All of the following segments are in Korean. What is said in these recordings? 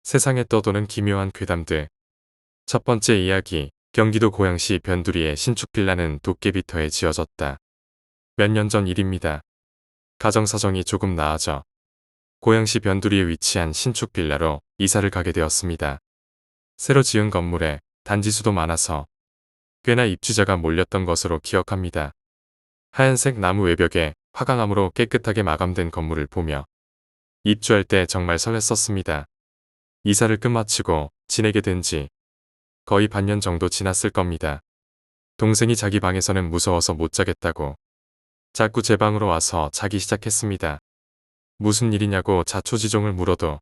세상에 떠도는 기묘한 괴담들. 첫 번째 이야기, 경기도 고양시 변두리의 신축 빌라는 도깨비터에 지어졌다. 몇 년 전 일입니다. 가정사정이 조금 나아져 고양시 변두리에 위치한 신축 빌라로 이사를 가게 되었습니다. 새로 지은 건물에 단지수도 많아서 꽤나 입주자가 몰렸던 것으로 기억합니다. 하얀색 나무 외벽에 화강암으로 깨끗하게 마감된 건물을 보며 입주할 때 정말 설렜었습니다. 이사를 끝마치고 지내게 된 지 거의 반년 정도 지났을 겁니다. 동생이 자기 방에서는 무서워서 못 자겠다고 자꾸 제 방으로 와서 자기 시작했습니다. 무슨 일이냐고 자초지종을 물어도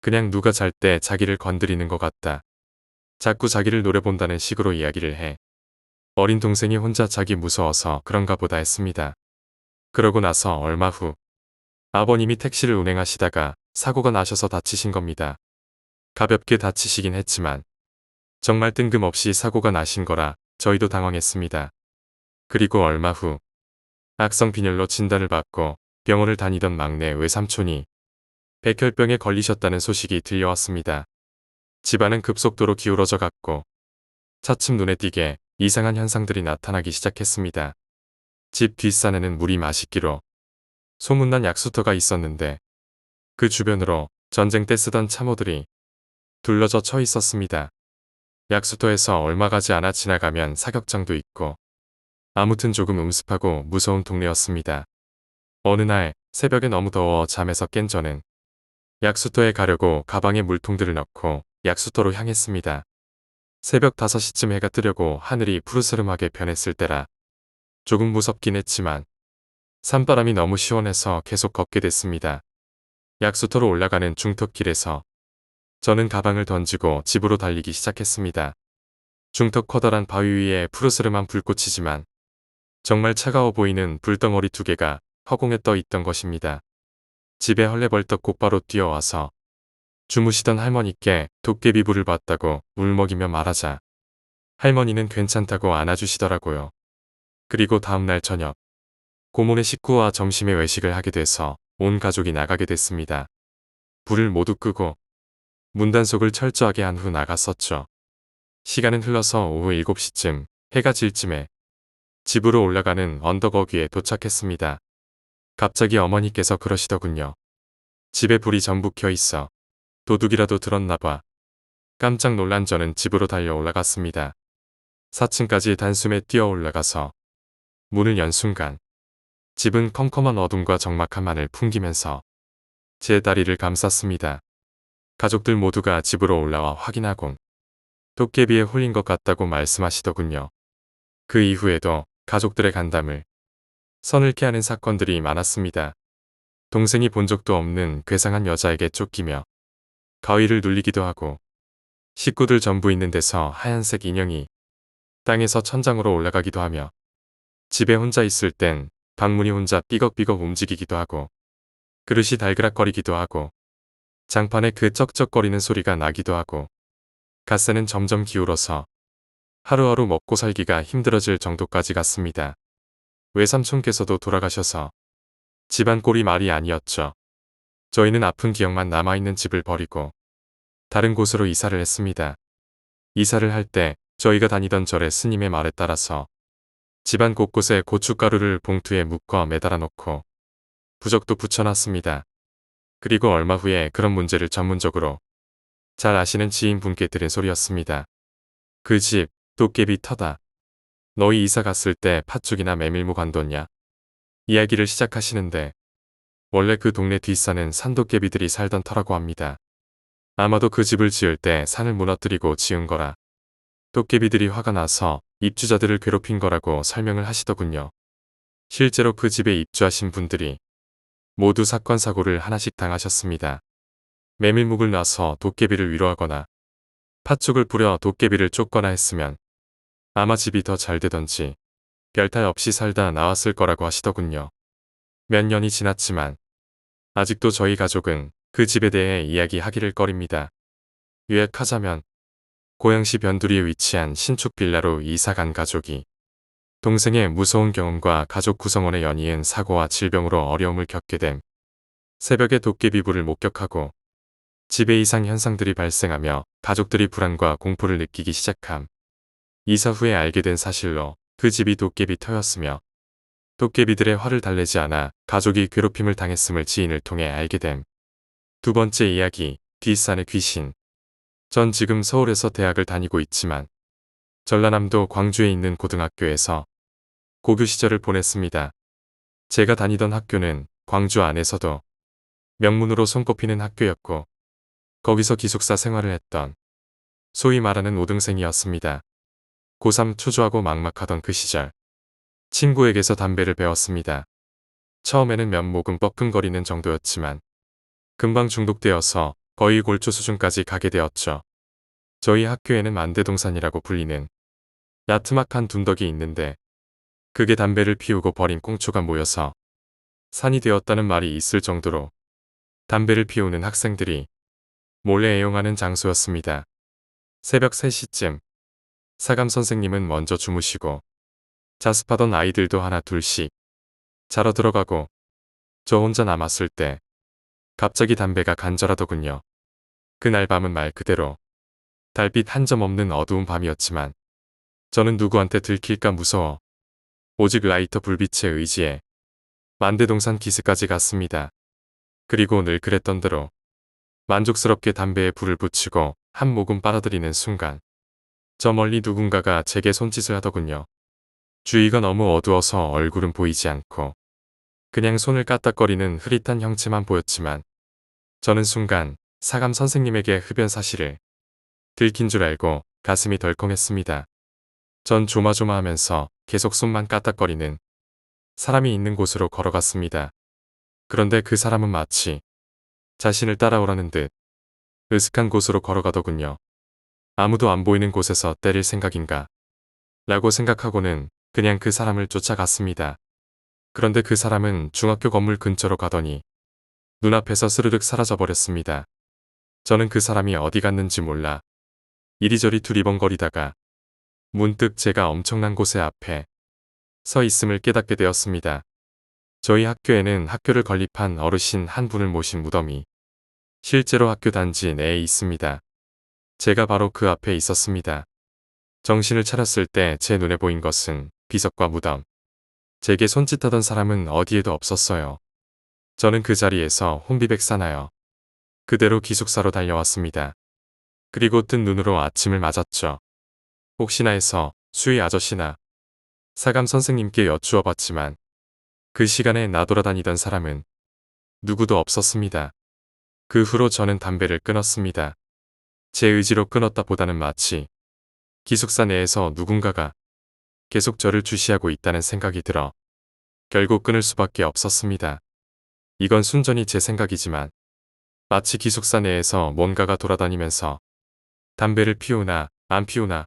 그냥 누가 잘 때 자기를 건드리는 것 같다. 자꾸 자기를 노려본다는 식으로 이야기를 해. 어린 동생이 혼자 자기 무서워서 그런가 보다 했습니다. 그러고 나서 얼마 후 아버님이 택시를 운행하시다가 사고가 나셔서 다치신 겁니다. 가볍게 다치시긴 했지만 정말 뜬금없이 사고가 나신 거라 저희도 당황했습니다. 그리고 얼마 후 악성 빈혈로 진단을 받고 병원을 다니던 막내 외삼촌이 백혈병에 걸리셨다는 소식이 들려왔습니다. 집안은 급속도로 기울어져 갔고 차츰 눈에 띄게 이상한 현상들이 나타나기 시작했습니다. 집 뒷산에는 물이 마시기로 소문난 약수터가 있었는데 그 주변으로 전쟁 때 쓰던 참호들이 둘러져 처 있었습니다. 약수터에서 얼마 가지 않아 지나가면 사격장도 있고 아무튼 조금 음습하고 무서운 동네였습니다. 어느 날 새벽에 너무 더워 잠에서 깬 저는 약수터에 가려고 가방에 물통들을 넣고 약수터로 향했습니다. 새벽 5시쯤 해가 뜨려고 하늘이 푸르스름하게 변했을 때라 조금 무섭긴 했지만 산바람이 너무 시원해서 계속 걷게 됐습니다. 약수터로 올라가는 중턱길에서 저는 가방을 던지고 집으로 달리기 시작했습니다. 중턱 커다란 바위 위에 푸르스름한 불꽃이지만 정말 차가워 보이는 불덩어리 2개가 허공에 떠 있던 것입니다. 집에 헐레벌떡 곧바로 뛰어와서 주무시던 할머니께 도깨비 불을 봤다고 울먹이며 말하자 할머니는 괜찮다고 안아주시더라고요. 그리고 다음날 저녁 고모네 식구와 점심에 외식을 하게 돼서 온 가족이 나가게 됐습니다. 불을 모두 끄고 문단속을 철저하게 한 후 나갔었죠. 시간은 흘러서 오후 7시쯤 해가 질 쯤에 집으로 올라가는 언덕어귀에 도착했습니다. 갑자기 어머니께서 그러시더군요. 집에 불이 전부 켜 있어. 도둑이라도 들었나봐. 깜짝 놀란 저는 집으로 달려 올라갔습니다. 4층까지 단숨에 뛰어 올라가서 문을 연 순간 집은 컴컴한 어둠과 적막함만을 풍기면서 제 다리를 감쌌습니다. 가족들 모두가 집으로 올라와 확인하곤 도깨비에 홀린 것 같다고 말씀하시더군요. 그 이후에도 가족들의 간담을 서늘케 하는 사건들이 많았습니다. 동생이 본 적도 없는 괴상한 여자에게 쫓기며 가위를 눌리기도 하고 식구들 전부 있는 데서 하얀색 인형이 땅에서 천장으로 올라가기도 하며 집에 혼자 있을 땐 방문이 혼자 삐걱삐걱 움직이기도 하고 그릇이 달그락거리기도 하고 장판에 그 쩍쩍거리는 소리가 나기도 하고 갓새는 점점 기울어서 하루하루 먹고 살기가 힘들어질 정도까지 갔습니다. 외삼촌께서도 돌아가셔서 집안 꼴이 말이 아니었죠. 저희는 아픈 기억만 남아있는 집을 버리고 다른 곳으로 이사를 했습니다. 이사를 할 때 저희가 다니던 절의 스님의 말에 따라서 집안 곳곳에 고춧가루를 봉투에 묶어 매달아 놓고 부적도 붙여놨습니다. 그리고 얼마 후에 그런 문제를 전문적으로 잘 아시는 지인분께 들은 소리였습니다. 그 집 도깨비 터다. 너희 이사 갔을 때 팥죽이나 메밀무 관뒀냐? 이야기를 시작하시는데 원래 그 동네 뒷산은 산도깨비들이 살던 터라고 합니다. 아마도 그 집을 지을 때 산을 무너뜨리고 지은 거라 도깨비들이 화가 나서 입주자들을 괴롭힌 거라고 설명을 하시더군요. 실제로 그 집에 입주하신 분들이 모두 사건 사고를 하나씩 당하셨습니다. 메밀묵을 놔서 도깨비를 위로하거나 팥죽을 뿌려 도깨비를 쫓거나 했으면 아마 집이 더 잘 되던지 별탈 없이 살다 나왔을 거라고 하시더군요. 몇 년이 지났지만 아직도 저희 가족은 그 집에 대해 이야기하기를 꺼립니다. 요약하자면 고양시 변두리에 위치한 신축 빌라로 이사간 가족이 동생의 무서운 경험과 가족 구성원의 연이은 사고와 질병으로 어려움을 겪게 됨. 새벽에 도깨비 불을 목격하고 집에 이상 현상들이 발생하며 가족들이 불안과 공포를 느끼기 시작함. 이사 후에 알게 된 사실로 그 집이 도깨비터였으며 도깨비들의 화를 달래지 않아 가족이 괴롭힘을 당했음을 지인을 통해 알게 됨. 두 번째 이야기, 뒷산의 귀신. 전 지금 서울에서 대학을 다니고 있지만 전라남도 광주에 있는 고등학교에서 고교 시절을 보냈습니다. 제가 다니던 학교는 광주 안에서도 명문으로 손꼽히는 학교였고 거기서 기숙사 생활을 했던 소위 말하는 우등생이었습니다. 고3 초조하고 막막하던 그 시절 친구에게서 담배를 배웠습니다. 처음에는 몇 모금 뻐끔거리는 정도였지만 금방 중독되어서 거의 골조 수준까지 가게 되었죠. 저희 학교에는 만대동산이라고 불리는 야트막한 둔덕이 있는데 그게 담배를 피우고 버린 꽁초가 모여서 산이 되었다는 말이 있을 정도로 담배를 피우는 학생들이 몰래 애용하는 장소였습니다. 새벽 3시쯤 사감 선생님은 먼저 주무시고 자습하던 아이들도 하나 둘씩 자러 들어가고 저 혼자 남았을 때 갑자기 담배가 간절하더군요. 그날 밤은 말 그대로 달빛 한 점 없는 어두운 밤이었지만 저는 누구한테 들킬까 무서워 오직 라이터 불빛에 의지해 만대동산 기슭까지 갔습니다. 그리고 늘 그랬던 대로 만족스럽게 담배에 불을 붙이고 한 모금 빨아들이는 순간 저 멀리 누군가가 제게 손짓을 하더군요. 주위가 너무 어두워서 얼굴은 보이지 않고 그냥 손을 까딱거리는 흐릿한 형체만 보였지만 저는 순간 사감 선생님에게 흡연 사실을 들킨 줄 알고 가슴이 덜컹했습니다. 전 조마조마하면서 계속 손만 까딱거리는 사람이 있는 곳으로 걸어갔습니다. 그런데 그 사람은 마치 자신을 따라오라는 듯 으슥한 곳으로 걸어가더군요. 아무도 안 보이는 곳에서 때릴 생각인가 라고 생각하고는 그냥 그 사람을 쫓아갔습니다. 그런데 그 사람은 중학교 건물 근처로 가더니 눈앞에서 스르륵 사라져버렸습니다. 저는 그 사람이 어디 갔는지 몰라 이리저리 두리번거리다가 문득 제가 엄청난 곳에 앞에 서 있음을 깨닫게 되었습니다. 저희 학교에는 학교를 건립한 어르신 한 분을 모신 무덤이 실제로 학교 단지 내에 있습니다. 제가 바로 그 앞에 있었습니다. 정신을 차렸을 때 제 눈에 보인 것은 비석과 무덤. 제게 손짓하던 사람은 어디에도 없었어요. 저는 그 자리에서 혼비백산하여 그대로 기숙사로 달려왔습니다. 그리고 뜬 눈으로 아침을 맞았죠. 혹시나 해서 수희 아저씨나 사감 선생님께 여쭈어 봤지만 그 시간에 나돌아다니던 사람은 누구도 없었습니다. 그 후로 저는 담배를 끊었습니다. 제 의지로 끊었다 보다는 마치 기숙사 내에서 누군가가 계속 저를 주시하고 있다는 생각이 들어 결국 끊을 수밖에 없었습니다. 이건 순전히 제 생각이지만 마치 기숙사 내에서 뭔가가 돌아다니면서 담배를 피우나 안 피우나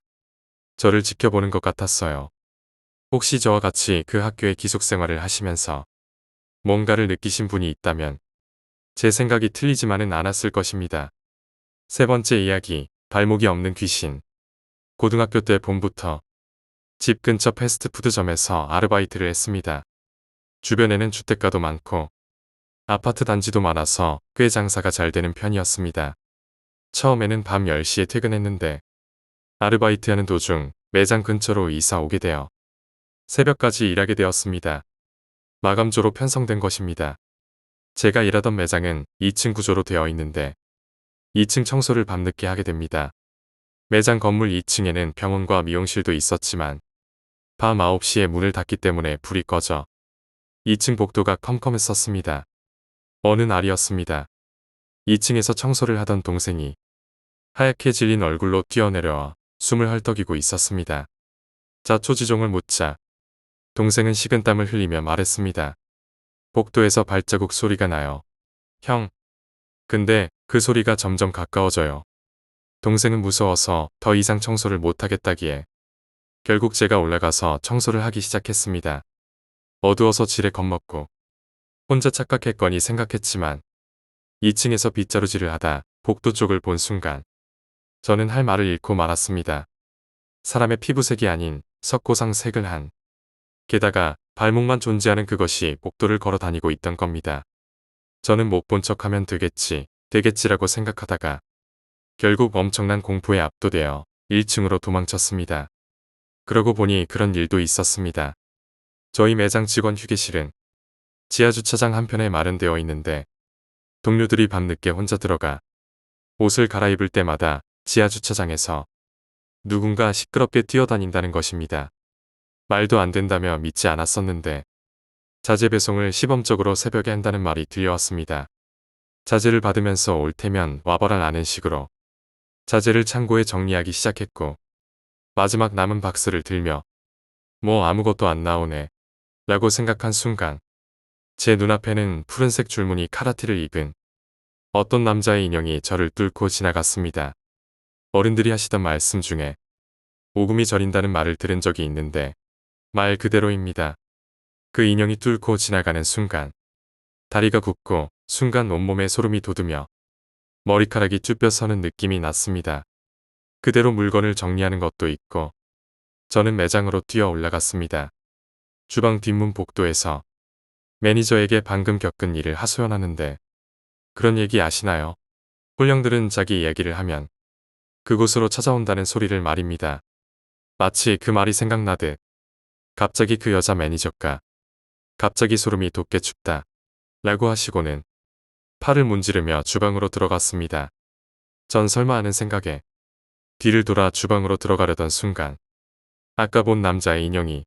저를 지켜보는 것 같았어요. 혹시 저와 같이 그 학교의 기숙생활을 하시면서 뭔가를 느끼신 분이 있다면 제 생각이 틀리지만은 않았을 것입니다. 세 번째 이야기, 발목이 없는 귀신. 고등학교 때 봄부터 집 근처 패스트푸드점에서 아르바이트를 했습니다. 주변에는 주택가도 많고 아파트 단지도 많아서 꽤 장사가 잘 되는 편이었습니다. 처음에는 밤 10시에 퇴근했는데 아르바이트하는 도중 매장 근처로 이사 오게 되어 새벽까지 일하게 되었습니다. 마감조로 편성된 것입니다. 제가 일하던 매장은 2층 구조로 되어 있는데 2층 청소를 밤늦게 하게 됩니다. 매장 건물 2층에는 병원과 미용실도 있었지만 밤 9시에 문을 닫기 때문에 불이 꺼져 2층 복도가 컴컴했었습니다. 어느 날이었습니다. 2층에서 청소를 하던 동생이 하얗게 질린 얼굴로 뛰어내려와 숨을 헐떡이고 있었습니다. 자초지종을 묻자 동생은 식은땀을 흘리며 말했습니다. 복도에서 발자국 소리가 나요. 형. 근데 그 소리가 점점 가까워져요. 동생은 무서워서 더 이상 청소를 못하겠다기에 결국 제가 올라가서 청소를 하기 시작했습니다. 어두워서 지레 겁먹고 혼자 착각했거니 생각했지만 2층에서 빗자루질을 하다 복도 쪽을 본 순간 저는 할 말을 잃고 말았습니다. 사람의 피부색이 아닌 석고상 색을 한 게다가 발목만 존재하는 그것이 복도를 걸어 다니고 있던 겁니다. 저는 못 본 척하면 되겠지 되겠지라고 생각하다가 결국 엄청난 공포에 압도되어 1층으로 도망쳤습니다. 그러고 보니 그런 일도 있었습니다. 저희 매장 직원 휴게실은 지하주차장 한편에 마련되어 있는데 동료들이 밤늦게 혼자 들어가 옷을 갈아입을 때마다 지하주차장에서 누군가 시끄럽게 뛰어다닌다는 것입니다. 말도 안 된다며 믿지 않았었는데 자재 배송을 시범적으로 새벽에 한다는 말이 들려왔습니다. 자재를 받으면서 올 테면 와봐라라는 식으로 자재를 창고에 정리하기 시작했고 마지막 남은 박스를 들며 뭐 아무것도 안 나오네 라고 생각한 순간 제 눈앞에는 푸른색 줄무늬 카라티를 입은 어떤 남자의 인형이 저를 뚫고 지나갔습니다. 어른들이 하시던 말씀 중에 오금이 저린다는 말을 들은 적이 있는데 말 그대로입니다. 그 인형이 뚫고 지나가는 순간 다리가 굽고 순간 온몸에 소름이 돋으며 머리카락이 쭈뼛서는 느낌이 났습니다. 그대로 물건을 정리하는 것도 있고 저는 매장으로 뛰어 올라갔습니다. 주방 뒷문 복도에서 매니저에게 방금 겪은 일을 하소연하는데 그런 얘기 아시나요? 홀령들은 자기 얘기를 하면 그곳으로 찾아온다는 소리를 말입니다. 마치 그 말이 생각나듯 갑자기 그 여자 매니저가 갑자기 소름이 돋게 춥다 라고 하시고는 팔을 문지르며 주방으로 들어갔습니다. 전 설마 하는 생각에 뒤를 돌아 주방으로 들어가려던 순간 아까 본 남자의 인형이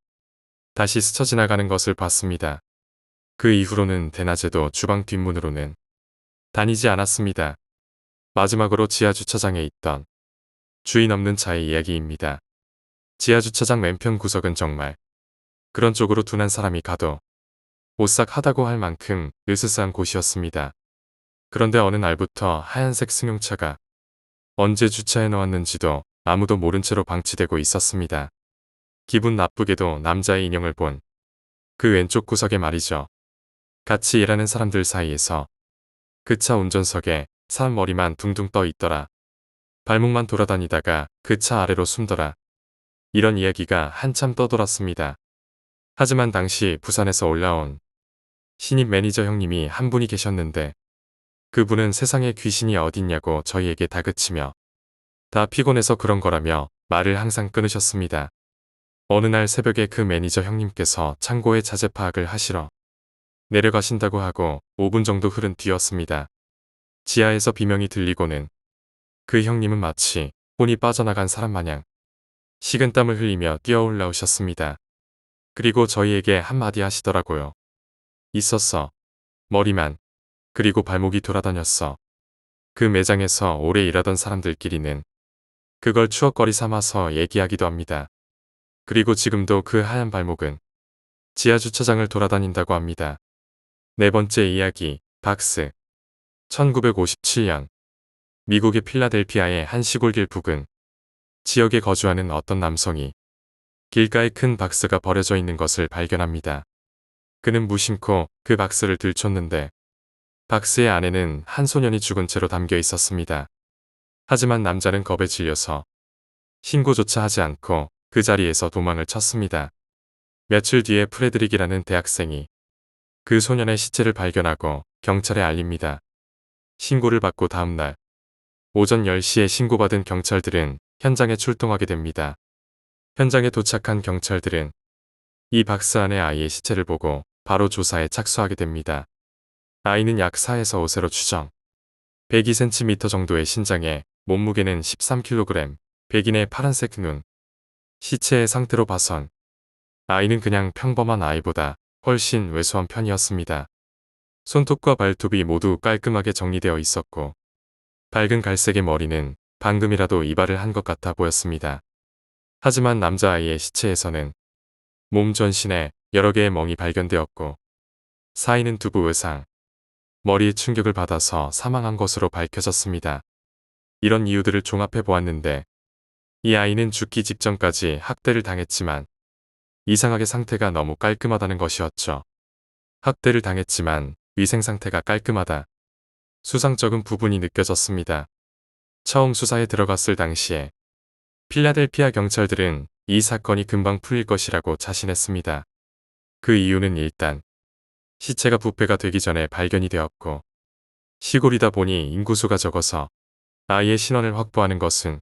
다시 스쳐 지나가는 것을 봤습니다. 그 이후로는 대낮에도 주방 뒷문으로는 다니지 않았습니다. 마지막으로 지하주차장에 있던 주인 없는 차의 이야기입니다. 지하주차장 맨편 구석은 정말 그런 쪽으로 둔한 사람이 가도 오싹하다고 할 만큼 으스스한 곳이었습니다. 그런데 어느 날부터 하얀색 승용차가 언제 주차해 놓았는지도 아무도 모른 채로 방치되고 있었습니다. 기분 나쁘게도 남자의 인형을 본 그 왼쪽 구석에 말이죠. 같이 일하는 사람들 사이에서 그 차 운전석에 사람 머리만 둥둥 떠 있더라. 발목만 돌아다니다가 그 차 아래로 숨더라. 이런 이야기가 한참 떠돌았습니다. 하지만 당시 부산에서 올라온 신입 매니저 형님이 한 분이 계셨는데 그분은 세상에 귀신이 어딨냐고 저희에게 다그치며 다 피곤해서 그런 거라며 말을 항상 끊으셨습니다. 어느 날 새벽에 그 매니저 형님께서 창고에 자재 파악을 하시러 내려가신다고 하고 5분 정도 흐른 뒤였습니다. 지하에서 비명이 들리고는 그 형님은 마치 혼이 빠져나간 사람 마냥 식은땀을 흘리며 뛰어 올라오셨습니다. 그리고 저희에게 한마디 하시더라고요. 있었어. 머리만. 그리고 발목이 돌아다녔어. 그 매장에서 오래 일하던 사람들끼리는 그걸 추억거리 삼아서 얘기하기도 합니다. 그리고 지금도 그 하얀 발목은 지하주차장을 돌아다닌다고 합니다. 네 번째 이야기, 박스. 1957년 미국의 필라델피아의 한 시골길 부근 지역에 거주하는 어떤 남성이 길가에 큰 박스가 버려져 있는 것을 발견합니다. 그는 무심코 그 박스를 들췄는데 박스의 안에는 한 소년이 죽은 채로 담겨 있었습니다. 하지만 남자는 겁에 질려서 신고조차 하지 않고 그 자리에서 도망을 쳤습니다. 며칠 뒤에 프레드릭이라는 대학생이 그 소년의 시체를 발견하고 경찰에 알립니다. 신고를 받고 다음날 오전 10시에 신고받은 경찰들은 현장에 출동하게 됩니다. 현장에 도착한 경찰들은 이 박스 안의 아이의 시체를 보고 바로 조사에 착수하게 됩니다. 아이는 약 4에서 5세로 추정. 102cm 정도의 신장에 몸무게는 13kg, 백인의 파란색 눈. 시체의 상태로 봐선 아이는 그냥 평범한 아이보다 훨씬 왜소한 편이었습니다. 손톱과 발톱이 모두 깔끔하게 정리되어 있었고 밝은 갈색의 머리는 방금이라도 이발을 한 것 같아 보였습니다. 하지만 남자아이의 시체에서는 몸 전신에 여러 개의 멍이 발견되었고 사인은 두부 외상, 머리에 충격을 받아서 사망한 것으로 밝혀졌습니다. 이런 이유들을 종합해 보았는데 이 아이는 죽기 직전까지 학대를 당했지만 이상하게 상태가 너무 깔끔하다는 것이었죠. 학대를 당했지만 위생 상태가 깔끔하다. 수상쩍은 부분이 느껴졌습니다. 처음 수사에 들어갔을 당시에 필라델피아 경찰들은 이 사건이 금방 풀릴 것이라고 자신했습니다. 그 이유는 일단 시체가 부패가 되기 전에 발견이 되었고 시골이다 보니 인구수가 적어서 아이의 신원을 확보하는 것은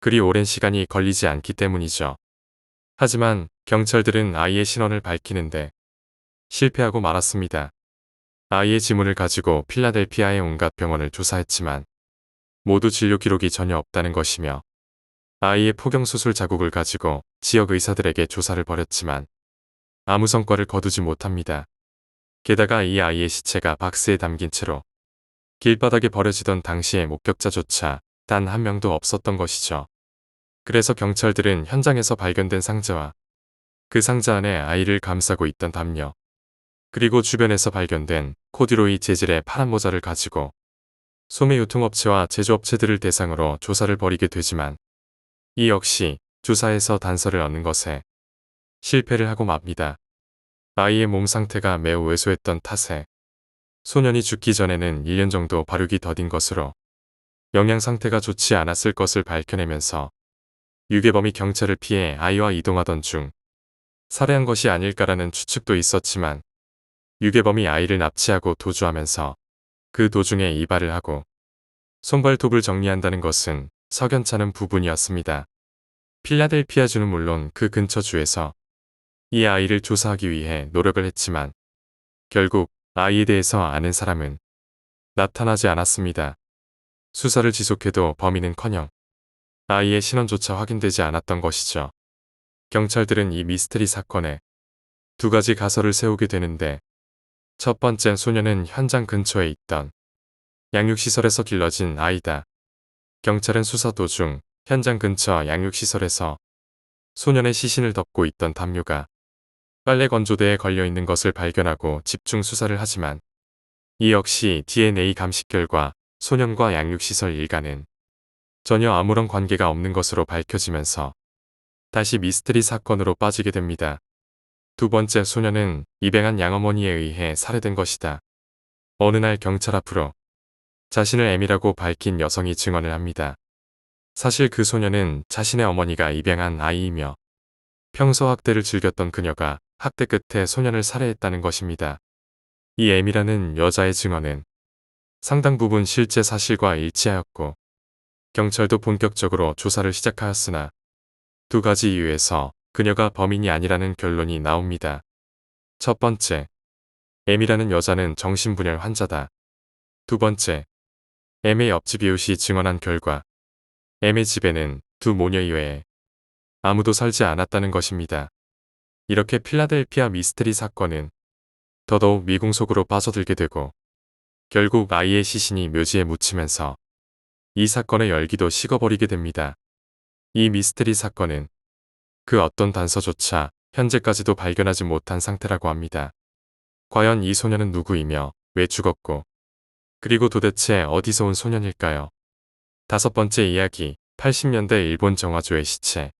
그리 오랜 시간이 걸리지 않기 때문이죠. 하지만 경찰들은 아이의 신원을 밝히는데 실패하고 말았습니다. 아이의 지문을 가지고 필라델피아의 온갖 병원을 조사했지만 모두 진료 기록이 전혀 없다는 것이며 아이의 포경수술 자국을 가지고 지역 의사들에게 조사를 벌였지만 아무 성과를 거두지 못합니다. 게다가 이 아이의 시체가 박스에 담긴 채로 길바닥에 버려지던 당시의 목격자조차 단 한 명도 없었던 것이죠. 그래서 경찰들은 현장에서 발견된 상자와 그 상자 안에 아이를 감싸고 있던 담요, 그리고 주변에서 발견된 코듀로이 재질의 파란 모자를 가지고 소매 유통업체와 제조업체들을 대상으로 조사를 벌이게 되지만 이 역시 조사에서 단서를 얻는 것에 실패를 하고 맙니다. 아이의 몸 상태가 매우 왜소했던 탓에 소년이 죽기 전에는 1년 정도 발육이 더딘 것으로 영양 상태가 좋지 않았을 것을 밝혀내면서 유괴범이 경찰을 피해 아이와 이동하던 중 살해한 것이 아닐까라는 추측도 있었지만 유괴범이 아이를 납치하고 도주하면서 그 도중에 이발을 하고 손발톱을 정리한다는 것은 석연찮은 부분이었습니다. 필라델피아주는 물론 그 근처 주에서 이 아이를 조사하기 위해 노력을 했지만 결국 아이에 대해서 아는 사람은 나타나지 않았습니다. 수사를 지속해도 범인은커녕 아이의 신원조차 확인되지 않았던 것이죠. 경찰들은 이 미스터리 사건에 두 가지 가설을 세우게 되는데 첫 번째, 소녀는 현장 근처에 있던 양육시설에서 길러진 아이다. 경찰은 수사 도중 현장 근처 양육시설에서 소년의 시신을 덮고 있던 담요가 빨래 건조대에 걸려있는 것을 발견하고 집중 수사를 하지만 이 역시 DNA 감식 결과 소년과 양육시설 일가는 전혀 아무런 관계가 없는 것으로 밝혀지면서 다시 미스터리 사건으로 빠지게 됩니다. 두 번째, 소년은 입양한 양어머니에 의해 살해된 것이다. 어느 날 경찰 앞으로 자신을 M이라고 밝힌 여성이 증언을 합니다. 사실 그 소년은 자신의 어머니가 입양한 아이이며 평소 학대를 즐겼던 그녀가 학대 끝에 소년을 살해했다는 것입니다. 이 M이라는 여자의 증언은 상당 부분 실제 사실과 일치하였고 경찰도 본격적으로 조사를 시작하였으나 두 가지 이유에서 그녀가 범인이 아니라는 결론이 나옵니다. 첫 번째, M이라는 여자는 정신분열 환자다. 두 번째, M의 옆집 이웃이 증언한 결과 M의 집에는 두 모녀 이외에 아무도 살지 않았다는 것입니다. 이렇게 필라델피아 미스터리 사건은 더더욱 미궁 속으로 빠져들게 되고 결국 아이의 시신이 묘지에 묻히면서 이 사건의 열기도 식어버리게 됩니다. 이 미스터리 사건은 그 어떤 단서조차 현재까지도 발견하지 못한 상태라고 합니다. 과연 이 소년은 누구이며 왜 죽었고 그리고 도대체 어디서 온 소년일까요? 다섯 번째 이야기, 80년대 일본 정화조의 시체.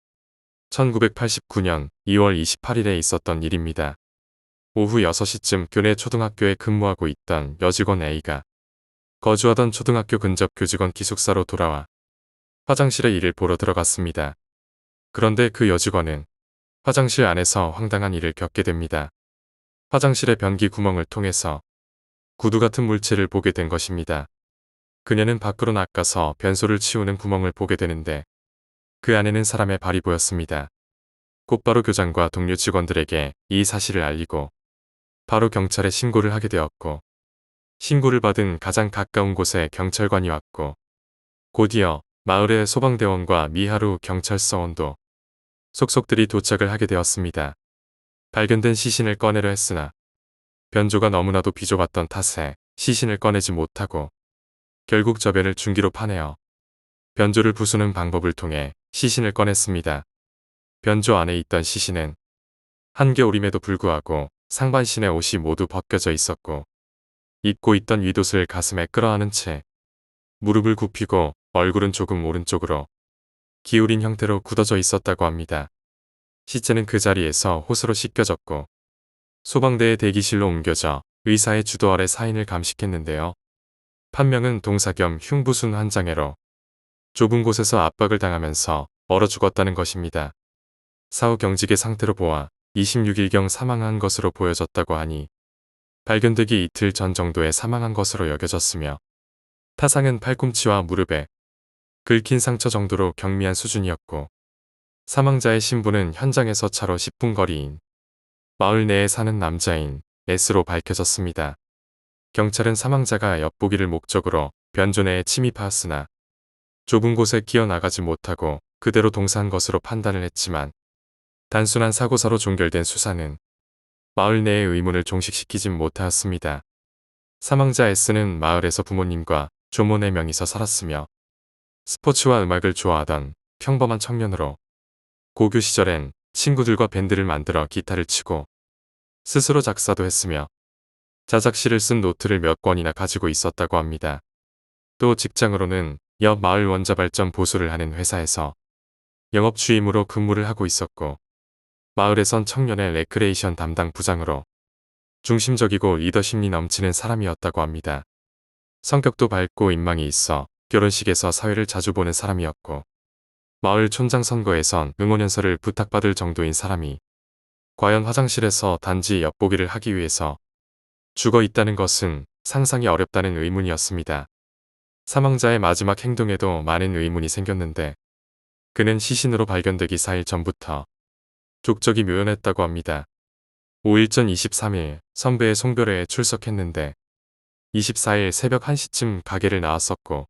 1989년 2월 28일에 있었던 일입니다. 오후 6시쯤 교내 초등학교에 근무하고 있던 여직원 A가 거주하던 초등학교 근접 교직원 기숙사로 돌아와 화장실에 일을 보러 들어갔습니다. 그런데 그 여직원은 화장실 안에서 황당한 일을 겪게 됩니다. 화장실의 변기 구멍을 통해서 구두 같은 물체를 보게 된 것입니다. 그녀는 밖으로 나가서 변소를 치우는 구멍을 보게 되는데 그 안에는 사람의 발이 보였습니다. 곧바로 교장과 동료 직원들에게 이 사실을 알리고 바로 경찰에 신고를 하게 되었고 신고를 받은 가장 가까운 곳에 경찰관이 왔고 곧이어 마을의 소방대원과 미하루 경찰서원도 속속들이 도착을 하게 되었습니다. 발견된 시신을 꺼내려 했으나 변조가 너무나도 비좁았던 탓에 시신을 꺼내지 못하고 결국 저변을 중기로 파내어 변조를 부수는 방법을 통해 시신을 꺼냈습니다. 변조 안에 있던 시신은 한겨울임에도 불구하고 상반신의 옷이 모두 벗겨져 있었고 입고 있던 윗옷을 가슴에 끌어안은 채 무릎을 굽히고 얼굴은 조금 오른쪽으로 기울인 형태로 굳어져 있었다고 합니다. 시체는 그 자리에서 호스로 씻겨졌고 소방대의 대기실로 옮겨져 의사의 주도 아래 사인을 감식했는데요. 판명은 동사 겸 흉부순 환장애로 좁은 곳에서 압박을 당하면서 얼어 죽었다는 것입니다. 사후 경직의 상태로 보아 26일경 사망한 것으로 보여졌다고 하니 발견되기 이틀 전 정도에 사망한 것으로 여겨졌으며 타상은 팔꿈치와 무릎에 긁힌 상처 정도로 경미한 수준이었고 사망자의 신분은 현장에서 차로 10분 거리인 마을 내에 사는 남자인 S로 밝혀졌습니다. 경찰은 사망자가 엿보기를 목적으로 변조 내에 침입하였으나 좁은 곳에 끼어나가지 못하고 그대로 동사한 것으로 판단을 했지만 단순한 사고사로 종결된 수사는 마을 내의 의문을 종식시키진 못하였습니다. 사망자 S는 마을에서 부모님과 조모 4명이서 살았으며 스포츠와 음악을 좋아하던 평범한 청년으로 고교 시절엔 친구들과 밴드를 만들어 기타를 치고 스스로 작사도 했으며 자작시를 쓴 노트를 몇 권이나 가지고 있었다고 합니다. 또 직장으로는 옆 마을 원자발전 보수를 하는 회사에서 영업주임으로 근무를 하고 있었고 마을에선 청년의 레크레이션 담당 부장으로 중심적이고 리더십이 넘치는 사람이었다고 합니다. 성격도 밝고 인망이 있어 결혼식에서 사회를 자주 보는 사람이었고 마을 촌장 선거에선 응원연설을 부탁받을 정도인 사람이 과연 화장실에서 단지 엿보기를 하기 위해서 죽어 있다는 것은 상상이 어렵다는 의문이었습니다. 사망자의 마지막 행동에도 많은 의문이 생겼는데 그는 시신으로 발견되기 4일 전부터 족적이 묘연했다고 합니다. 5일 전 23일 선배의 송별회에 출석했는데 24일 새벽 1시쯤 가게를 나왔었고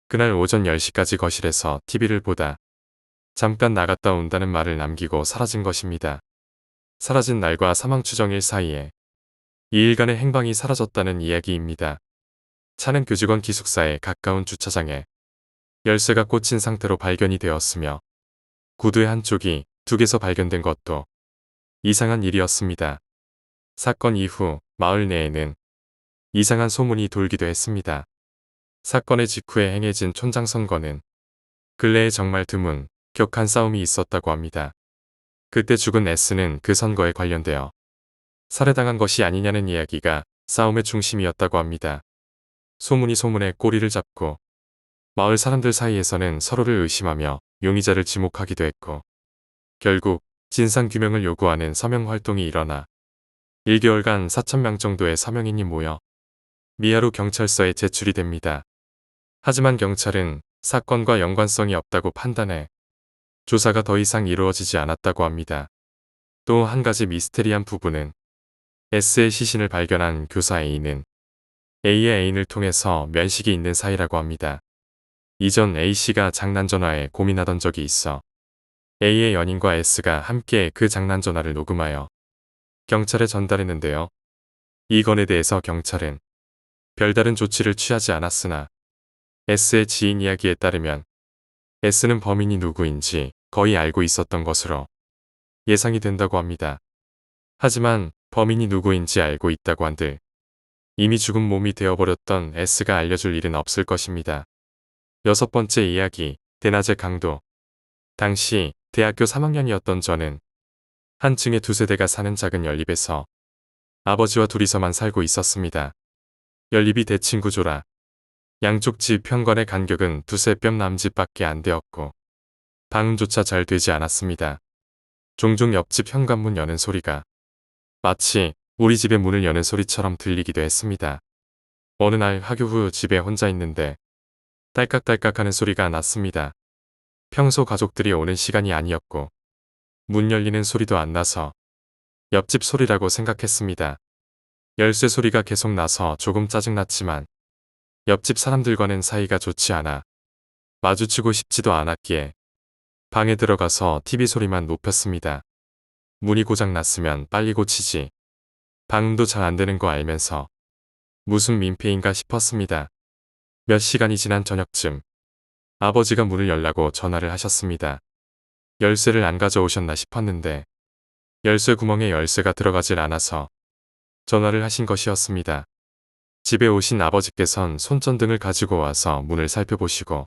그날 오전 10시까지 거실에서 TV를 보다 잠깐 나갔다 온다는 말을 남기고 사라진 것입니다. 사라진 날과 사망 추정일 사이에 2일간의 행방이 사라졌다는 이야기입니다. 차는 교직원 기숙사에 가까운 주차장에 열쇠가 꽂힌 상태로 발견이 되었으며 구두의 한쪽이 둑에서 발견된 것도 이상한 일이었습니다. 사건 이후 마을 내에는 이상한 소문이 돌기도 했습니다. 사건의 직후에 행해진 촌장 선거는 근래에 정말 드문 격한 싸움이 있었다고 합니다. 그때 죽은 S는 그 선거에 관련되어 살해당한 것이 아니냐는 이야기가 싸움의 중심이었다고 합니다. 소문이 소문에 꼬리를 잡고 마을 사람들 사이에서는 서로를 의심하며 용의자를 지목하기도 했고 결국 진상규명을 요구하는 서명활동이 일어나 1개월간 4,000명 정도의 서명인이 모여 미하루 경찰서에 제출이 됩니다. 하지만 경찰은 사건과 연관성이 없다고 판단해 조사가 더 이상 이루어지지 않았다고 합니다. 또 한 가지 미스테리한 부분은 S의 시신을 발견한 교사 A는 A의 애인을 통해서 면식이 있는 사이라고 합니다. 이전 A씨가 장난전화에 고민하던 적이 있어 A의 연인과 S가 함께 그 장난전화를 녹음하여 경찰에 전달했는데요. 이 건에 대해서 경찰은 별다른 조치를 취하지 않았으나 S의 지인 이야기에 따르면 S는 범인이 누구인지 거의 알고 있었던 것으로 예상이 된다고 합니다. 하지만 범인이 누구인지 알고 있다고 한들 이미 죽은 몸이 되어버렸던 S가 알려줄 일은 없을 것입니다. 6번째 이야기, 대낮의 강도. 당시 대학교 3학년이었던 저는 한 층에 2세대가 사는 작은 연립에서 아버지와 둘이서만 살고 있었습니다. 연립이 대칭 구조라 양쪽 집 현관의 간격은 2-3뼘 남짓밖에 안 되었고 방음조차 잘 되지 않았습니다. 종종 옆집 현관문 여는 소리가 마치 우리 집의 문을 여는 소리처럼 들리기도 했습니다. 어느 날 학교 후 집에 혼자 있는데 딸깍딸깍하는 소리가 났습니다. 평소 가족들이 오는 시간이 아니었고 문 열리는 소리도 안 나서 옆집 소리라고 생각했습니다. 열쇠 소리가 계속 나서 조금 짜증났지만 옆집 사람들과는 사이가 좋지 않아 마주치고 싶지도 않았기에 방에 들어가서 TV 소리만 높였습니다. 문이 고장 났으면 빨리 고치지. 방음도 잘 안 되는 거 알면서 무슨 민폐인가 싶었습니다. 몇 시간이 지난 저녁쯤 아버지가 문을 열라고 전화를 하셨습니다. 열쇠를 안 가져오셨나 싶었는데 열쇠 구멍에 열쇠가 들어가질 않아서 전화를 하신 것이었습니다. 집에 오신 아버지께선 손전등을 가지고 와서 문을 살펴보시고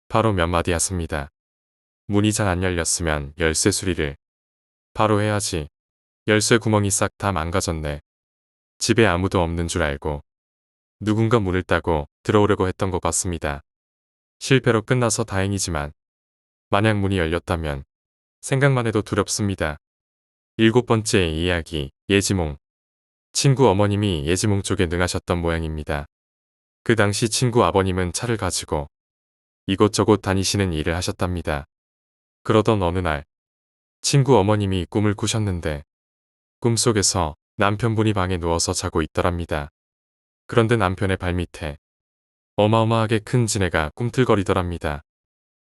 바로 몇 마디 하십니다. 문이 잘 안 열렸으면 열쇠 수리를 바로 해야지. 열쇠 구멍이 싹 다 망가졌네. 집에 아무도 없는 줄 알고 누군가 문을 따고 들어오려고 했던 것 같습니다. 실패로 끝나서 다행이지만 만약 문이 열렸다면 생각만 해도 두렵습니다. 7번째 이야기, 예지몽. 친구 어머님이 예지몽 쪽에 능하셨던 모양입니다. 그 당시 친구 아버님은 차를 가지고 이곳저곳 다니시는 일을 하셨답니다. 그러던 어느 날 친구 어머님이 꿈을 꾸셨는데 꿈속에서 남편분이 방에 누워서 자고 있더랍니다. 그런데 남편의 발밑에 어마어마하게 큰 지네가 꿈틀거리더랍니다.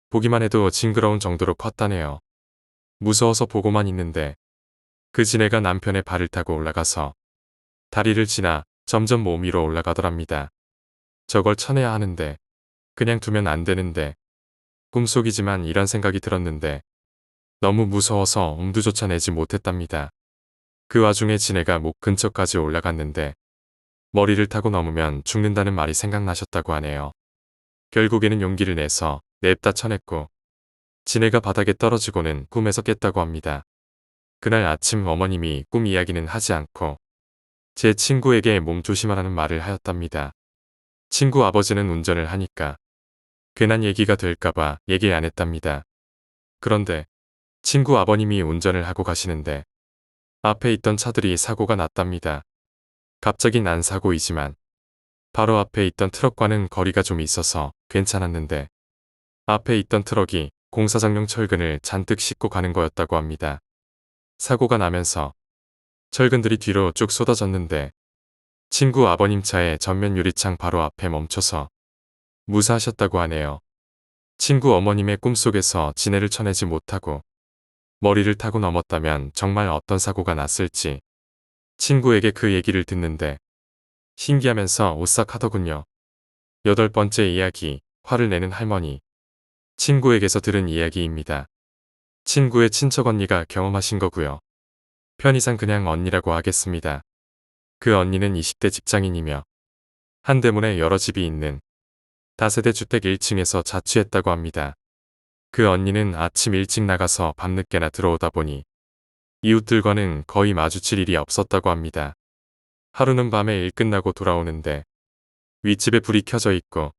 보기만 해도 징그러운 정도로 컸다네요. 무서워서 보고만 있는데 그 지네가 남편의 발을 타고 올라가서 다리를 지나 점점 몸 위로 올라가더랍니다. 저걸 쳐내야 하는데 그냥 두면 안 되는데 꿈속이지만 이런 생각이 들었는데 너무 무서워서 엄두조차 내지 못했답니다. 그 와중에 지네가 목 근처까지 올라갔는데 머리를 타고 넘으면 죽는다는 말이 생각나셨다고 하네요. 결국에는 용기를 내서 냅다 쳐냈고 지네가 바닥에 떨어지고는 꿈에서 깼다고 합니다. 그날 아침 어머님이 꿈 이야기는 하지 않고 제 친구에게 몸 조심하라는 말을 하였답니다. 친구 아버지는 운전을 하니까 괜한 얘기가 될까봐 얘기 안 했답니다. 그런데 친구 아버님이 운전을 하고 가시는데 앞에 있던 차들이 사고가 났답니다. 갑자기 난 사고이지만 바로 앞에 있던 트럭과는 거리가 좀 있어서 괜찮았는데 앞에 있던 트럭이 공사장용 철근을 잔뜩 싣고 가는 거였다고 합니다. 사고가 나면서 철근들이 뒤로 쭉 쏟아졌는데 친구 아버님 차의 전면 유리창 바로 앞에 멈춰서 무사하셨다고 하네요. 친구 어머님의 꿈속에서 지네를 쳐내지 못하고 머리를 타고 넘었다면 정말 어떤 사고가 났을지 친구에게 그 얘기를 듣는데 신기하면서 오싹하더군요. 8번째 이야기, 화를 내는 할머니. 친구에게서 들은 이야기입니다. 친구의 친척 언니가 경험하신 거고요. 편의상 그냥 언니라고 하겠습니다. 그 언니는 20대 직장인이며 한대문에 여러 집이 있는 다세대 주택 1층에서 자취했다고 합니다. 그 언니는 아침 일찍 나가서 밤늦게나 들어오다 보니 이웃들과는 거의 마주칠 일이 없었다고 합니다. 하루는 밤에 일 끝나고 돌아오는데 윗집에 불이 켜져 있고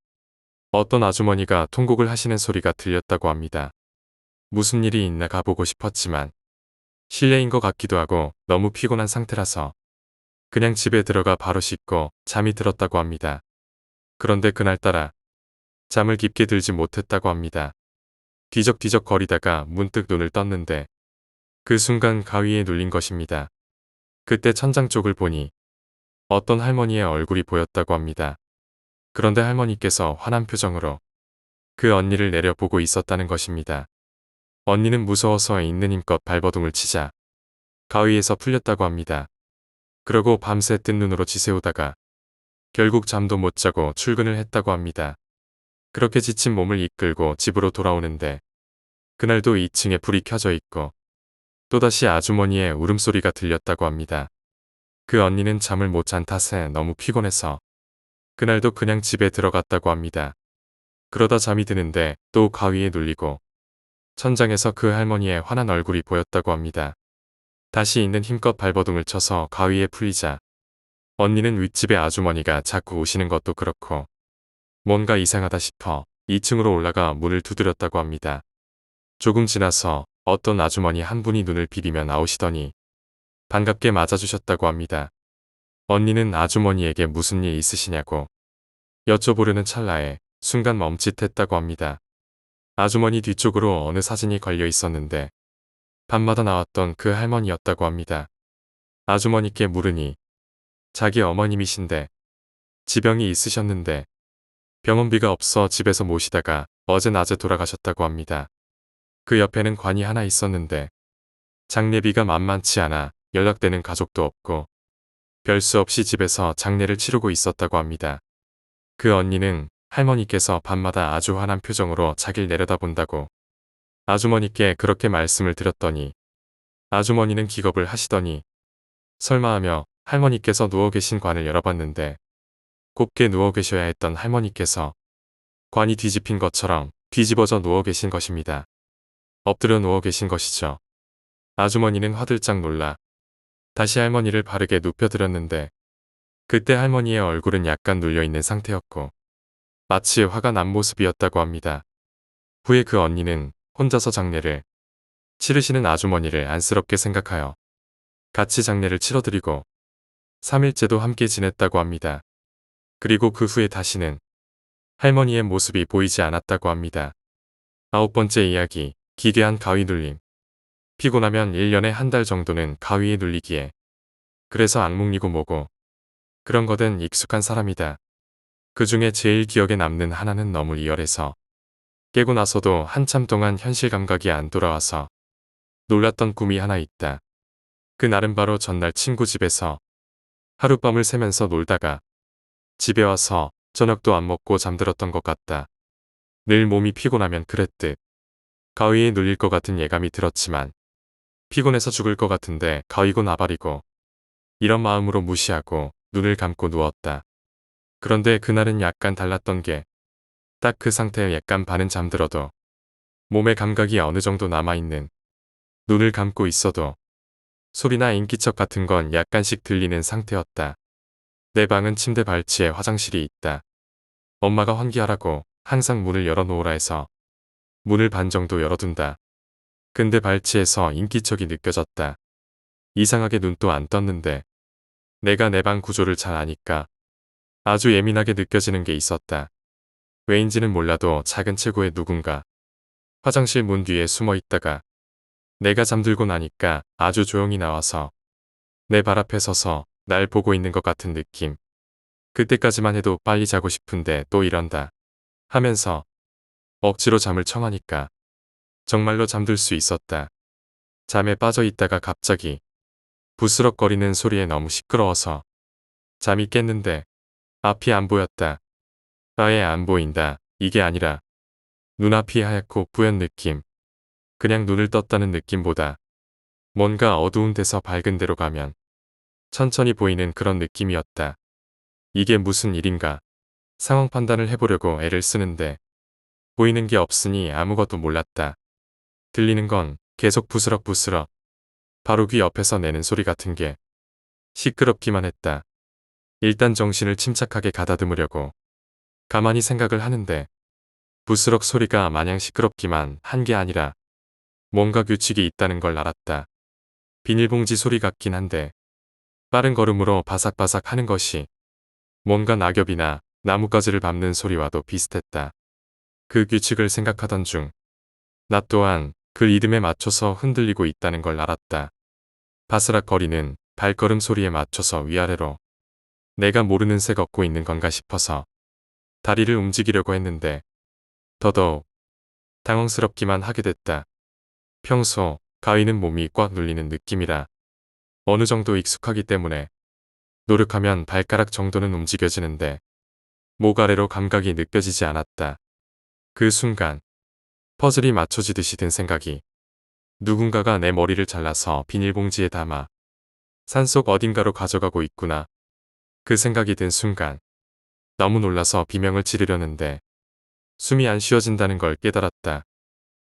어떤 아주머니가 통곡을 하시는 소리가 들렸다고 합니다. 무슨 일이 있나 가보고 싶었지만 실례인 것 같기도 하고 너무 피곤한 상태라서 그냥 집에 들어가 바로 씻고 잠이 들었다고 합니다. 그런데 그날따라 잠을 깊게 들지 못했다고 합니다. 뒤적뒤적 거리다가 문득 눈을 떴는데 그 순간 가위에 눌린 것입니다. 그때 천장 쪽을 보니 어떤 할머니의 얼굴이 보였다고 합니다. 그런데 할머니께서 화난 표정으로 그 언니를 내려보고 있었다는 것입니다. 언니는 무서워서 있는 힘껏 발버둥을 치자 가위에서 풀렸다고 합니다. 그러고 밤새 뜬 눈으로 지새우다가 결국 잠도 못 자고 출근을 했다고 합니다. 그렇게 지친 몸을 이끌고 집으로 돌아오는데 그날도 2층에 불이 켜져 있고 또다시 아주머니의 울음소리가 들렸다고 합니다. 그 언니는 잠을 못 잔 탓에 너무 피곤해서 그날도 그냥 집에 들어갔다고 합니다. 그러다 잠이 드는데 또 가위에 눌리고 천장에서 그 할머니의 화난 얼굴이 보였다고 합니다. 다시 있는 힘껏 발버둥을 쳐서 가위에 풀리자 언니는 윗집의 아주머니가 자꾸 오시는 것도 그렇고 뭔가 이상하다 싶어 2층으로 올라가 문을 두드렸다고 합니다. 조금 지나서 어떤 아주머니 한 분이 눈을 비비며 나오시더니 반갑게 맞아주셨다고 합니다. 언니는 아주머니에게 무슨 일 있으시냐고 여쭤보려는 찰나에 순간 멈칫했다고 합니다. 아주머니 뒤쪽으로 어느 사진이 걸려 있었는데 밤마다 나왔던 그 할머니였다고 합니다. 아주머니께 물으니 자기 어머님이신데 지병이 있으셨는데 병원비가 없어 집에서 모시다가 어제 낮에 돌아가셨다고 합니다. 그 옆에는 관이 하나 있었는데 장례비가 만만치 않아 연락되는 가족도 없고 별 수 없이 집에서 장례를 치르고 있었다고 합니다. 그 언니는 할머니께서 밤마다 아주 화난 표정으로 자길 내려다본다고 아주머니께 그렇게 말씀을 드렸더니 아주머니는 기겁을 하시더니 설마 하며 할머니께서 누워 계신 관을 열어봤는데 곱게 누워 계셔야 했던 할머니께서 관이 뒤집힌 것처럼 뒤집어져 누워 계신 것입니다. 엎드려 누워 계신 것이죠. 아주머니는 화들짝 놀라 다시 할머니를 바르게 눕혀드렸는데 그때 할머니의 얼굴은 약간 눌려있는 상태였고 마치 화가 난 모습이었다고 합니다. 후에 그 언니는 혼자서 장례를 치르시는 아주머니를 안쓰럽게 생각하여 같이 장례를 치러드리고 3일째도 함께 지냈다고 합니다. 그리고 그 후에 다시는 할머니의 모습이 보이지 않았다고 합니다. 9번째 이야기, 기괴한 가위 눌림. 피곤하면 1년에 한 달 정도는 가위에 눌리기에. 그래서 악몽이고 뭐고. 그런 거든 익숙한 사람이다. 그 중에 제일 기억에 남는 하나는 너무 리얼해서 깨고 나서도 한참 동안 현실 감각이 안 돌아와서 놀랐던 꿈이 하나 있다. 그날은 바로 전날 친구 집에서 하룻밤을 새면서 놀다가 집에 와서 저녁도 안 먹고 잠들었던 것 같다. 늘 몸이 피곤하면 그랬듯 가위에 눌릴 것 같은 예감이 들었지만 피곤해서 죽을 것 같은데 가위고 나발이고 이런 마음으로 무시하고 눈을 감고 누웠다. 그런데 그날은 약간 달랐던 게 딱 그 상태에 약간 반은 잠들어도 몸의 감각이 어느 정도 남아있는, 눈을 감고 있어도 소리나 인기척 같은 건 약간씩 들리는 상태였다. 내 방은 침대 발치에 화장실이 있다. 엄마가 환기하라고 항상 문을 열어놓으라 해서 문을 반 정도 열어둔다. 근데 발치에서 인기척이 느껴졌다. 이상하게 눈도 안 떴는데 내가 내 방 구조를 잘 아니까 아주 예민하게 느껴지는 게 있었다. 왜인지는 몰라도 작은 체구에 누군가 화장실 문 뒤에 숨어 있다가 내가 잠들고 나니까 아주 조용히 나와서 내 발 앞에 서서 날 보고 있는 것 같은 느낌. 그때까지만 해도 빨리 자고 싶은데 또 이런다 하면서 억지로 잠을 청하니까 정말로 잠들 수 있었다. 잠에 빠져 있다가 갑자기 부스럭거리는 소리에 너무 시끄러워서 잠이 깼는데 앞이 안 보였다. 아예 안 보인다. 이게 아니라 눈앞이 하얗고 뿌연 느낌. 그냥 눈을 떴다는 느낌보다 뭔가 어두운 데서 밝은 데로 가면 천천히 보이는 그런 느낌이었다. 이게 무슨 일인가? 상황 판단을 해보려고 애를 쓰는데 보이는 게 없으니 아무것도 몰랐다. 들리는 건 계속 부스럭부스럭 바로 귀 옆에서 내는 소리 같은 게 시끄럽기만 했다. 일단 정신을 침착하게 가다듬으려고 가만히 생각을 하는데 부스럭 소리가 마냥 시끄럽기만 한 게 아니라 뭔가 규칙이 있다는 걸 알았다. 비닐봉지 소리 같긴 한데 빠른 걸음으로 바삭바삭 하는 것이 뭔가 낙엽이나 나뭇가지를 밟는 소리와도 비슷했다. 그 규칙을 생각하던 중 나 또한 그 리듬에 맞춰서 흔들리고 있다는 걸 알았다. 바스락거리는 발걸음 소리에 맞춰서 위아래로 내가 모르는 새 걷고 있는 건가 싶어서 다리를 움직이려고 했는데 더더욱 당황스럽기만 하게 됐다. 평소 가위는 몸이 꽉 눌리는 느낌이라 어느 정도 익숙하기 때문에 노력하면 발가락 정도는 움직여지는데 목 아래로 감각이 느껴지지 않았다. 그 순간 퍼즐이 맞춰지듯이 든 생각이 누군가가 내 머리를 잘라서 비닐봉지에 담아 산속 어딘가로 가져가고 있구나. 그 생각이 든 순간 너무 놀라서 비명을 지르려는데 숨이 안 쉬어진다는 걸 깨달았다.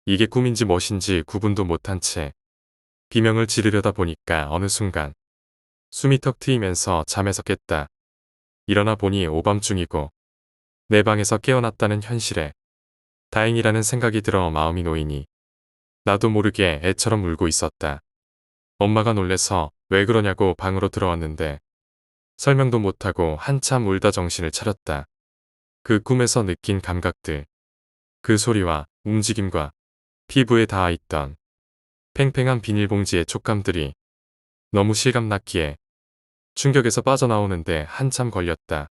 이게 꿈인지 멋인지 구분도 못한 채 비명을 지르려다 보니까 어느 순간 숨이 턱 트이면서 잠에서 깼다. 일어나 보니 오밤중이고 내 방에서 깨어났다는 현실에 다행이라는 생각이 들어 마음이 놓이니 나도 모르게 애처럼 울고 있었다. 엄마가 놀래서 왜 그러냐고 방으로 들어왔는데 설명도 못하고 한참 울다 정신을 차렸다. 그 꿈에서 느낀 감각들, 그 소리와 움직임과 피부에 닿아있던 팽팽한 비닐봉지의 촉감들이 너무 실감났기에 충격에서 빠져나오는데 한참 걸렸다.